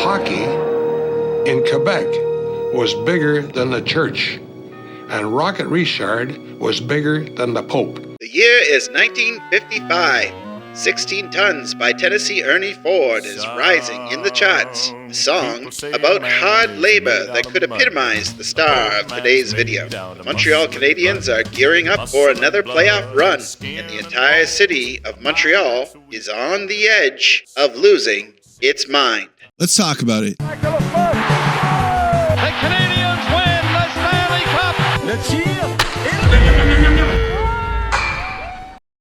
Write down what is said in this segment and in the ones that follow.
hockey in Quebec was bigger than the church, and Rocket Richard was bigger than the Pope. The year is 1955. 16 Tons by Tennessee Ernie Ford is rising in the charts. A song about hard labor that could epitomize the star of today's video. The Montreal Canadiens are gearing up for another playoff run, and the entire city of Montreal is on the edge of losing its mind. Let's talk about it. The Canadiens win the Stanley Cup! Let's see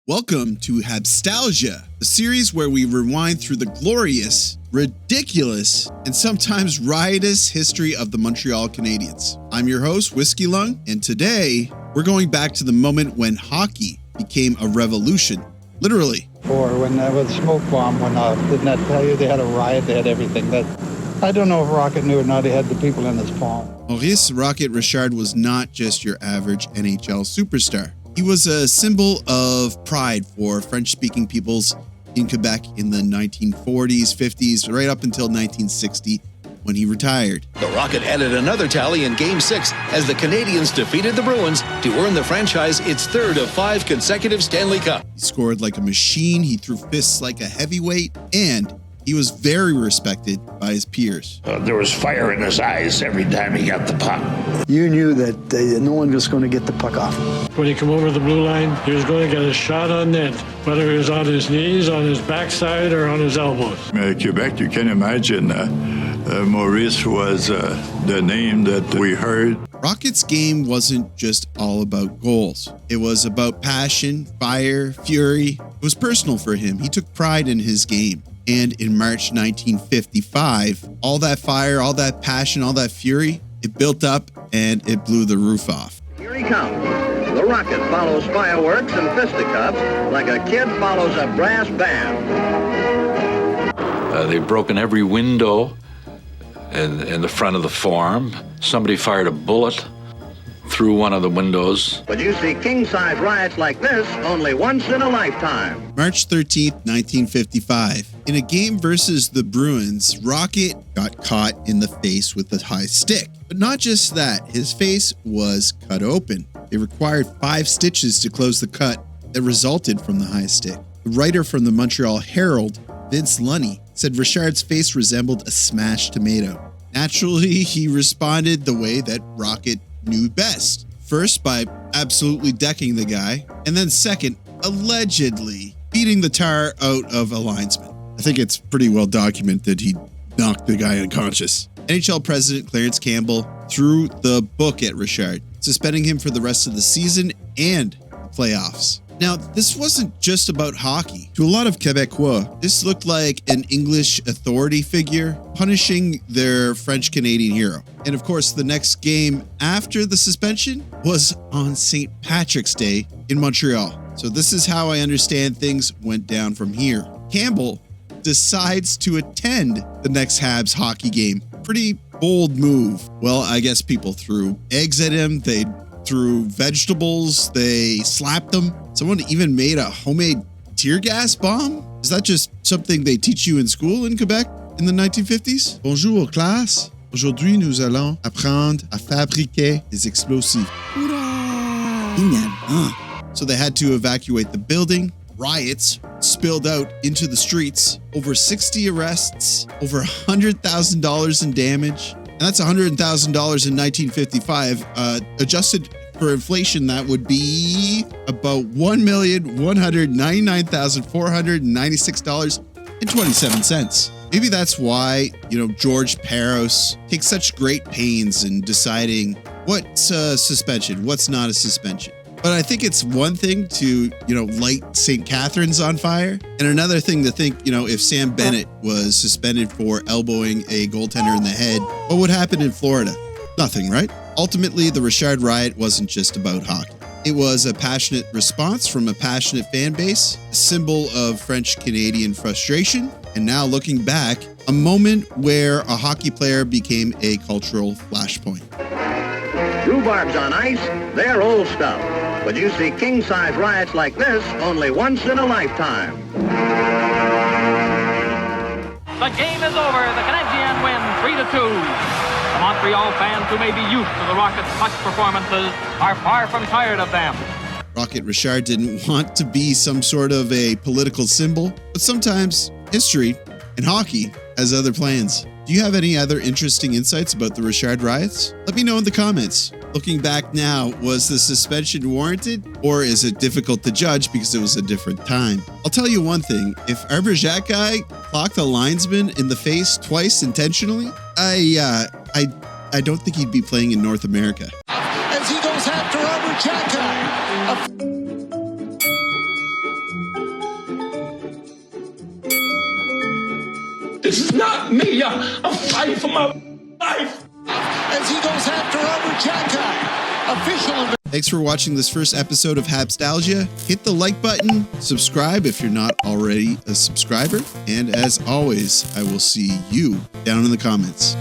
Welcome to Habstalgia, a series where we rewind through the glorious, ridiculous, and sometimes riotous history of the Montreal Canadiens. I'm your host, Whiskeylung, and today we're going back to the moment when hockey became a revolution. Literally. Or when the smoke bomb went off, didn't that tell you they had a riot, they had everything? I don't know if Rocket knew or not, he had the people in his palm. Maurice Rocket Richard was not just your average NHL superstar. He was a symbol of pride for French-speaking peoples in Quebec in the 1940s, 50s, right up until 1960 when he retired. The Rocket added another tally in Game 6 as the Canadiens defeated the Bruins to earn the franchise its third of 5 consecutive Stanley Cup. He scored like a machine, he threw fists like a heavyweight, and he was very respected by his peers. There was fire in his eyes every time he got the puck. You knew that no one was going to get the puck off. When he come over the blue line, he was going to get a shot on net, whether it was on his knees, on his backside, or on his elbows. Quebec, you can imagine, Maurice was the name that we heard. Rocket's game wasn't just all about goals. It was about passion, fire, fury. It was personal for him. He took pride in his game. And in March 1955, all that fire, all that passion, all that fury, it built up and it blew the roof off. Here he comes. The Rocket follows fireworks and fisticuffs like a kid follows a brass band. They've broken every window in the front of the Forum. Somebody fired a bullet through one of the windows. But you see king-size riots like this only once in a lifetime. March 13th, 1955. In a game versus the Bruins, Rocket got caught in the face with a high stick. But not just that, his face was cut open. It required 5 stitches to close the cut that resulted from the high stick. The writer from the Montreal Herald, Vince Lunny, said Richard's face resembled a smashed tomato. Naturally, he responded the way that Rocket knew best. First, by absolutely decking the guy, and then second, allegedly beating the tar out of a linesman. I think it's pretty well documented he knocked the guy unconscious. NHL President Clarence Campbell threw the book at Richard, suspending him for the rest of the season and the playoffs. Now, this wasn't just about hockey. To a lot of Quebecois, this looked like an English authority figure punishing their French-Canadian hero. And of course, the next game after the suspension was on St. Patrick's Day in Montreal. So this is how I understand things went down from here. Campbell decides to attend the next Habs hockey game. Pretty bold move. Well, I guess people threw eggs at him. They threw vegetables. They slapped him. Someone even made a homemade tear gas bomb. Is that just something they teach you in school in Quebec in the 1950s? Bonjour, classe. Aujourd'hui, nous allons apprendre à fabriquer des explosifs. So they had to evacuate the building. Riots spilled out into the streets. Over 60 arrests, over $100,000 in damage. And that's $100,000 in 1955. Adjusted for inflation, that would be about $1,199,496.27. Maybe that's why, George Peros takes such great pains in deciding what's a suspension, what's not a suspension. But I think it's one thing to, light St. Catherine's on fire, and another thing to think, if Sam Bennett was suspended for elbowing a goaltender in the head, what would happen in Florida? Nothing, right? Ultimately, the Richard Riot wasn't just about hockey. It was a passionate response from a passionate fan base, a symbol of French-Canadian frustration, and now looking back, a moment where a hockey player became a cultural flashpoint. Rhubarbs on ice, they're old stuff. But you see king-size riots like this only once in a lifetime. The game is over. The Canadiens win two. The Montreal fans who may be used to the Rockets' clutch performances are far from tired of them. Rocket Richard didn't want to be some sort of a political symbol, but sometimes history and hockey has other plans. Do you have any other interesting insights about the Richard Riots? Let me know in the comments. Looking back now, was the suspension warranted, or is it difficult to judge because it was a different time? I'll tell you one thing, if our Bergerac guy clocked a linesman in the face twice intentionally, I don't think he'd be playing in North America. As he goes after our Bergerac guy. This is not me. I'm fighting for my life. As he goes after our Bergerac guy. Official. Thanks for watching this first episode of Habstalgia. Hit the like button, subscribe if you're not already a subscriber, and as always, I will see you down in the comments.